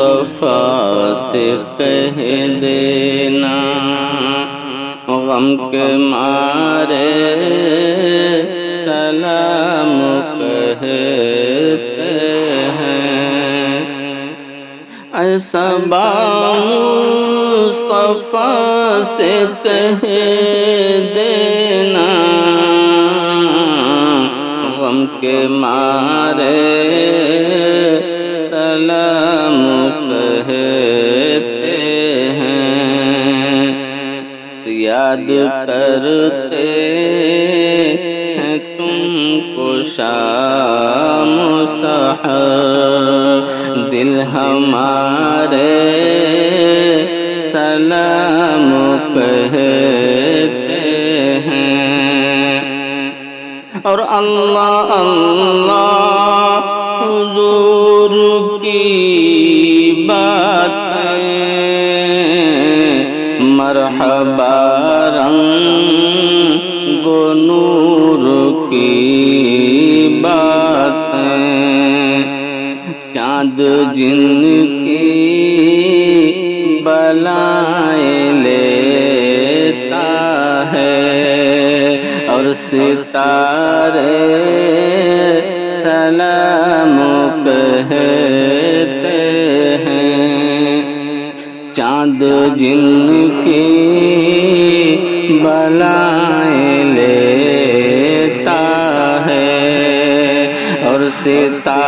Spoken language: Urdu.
مصطفیٰ سے کہہ دینا غم کے مارے سلام کہتے ہیں ایسا مصطفیٰ سے کہہ دینا غم کے مارے سلام کہتے ہیں یاد کرتے ہیں تم کو شام سحر دل ہمارے سلام کہتے ہیں اور اللہ اللہ حضور کی باتیں مرحبا رنگ و نور کی باتیں چاند جن کی بلائیں لیتا ہے اور ستارے سلام کہتے ہیں چاند جن کی بلائیں لیتا ہے اور ستارے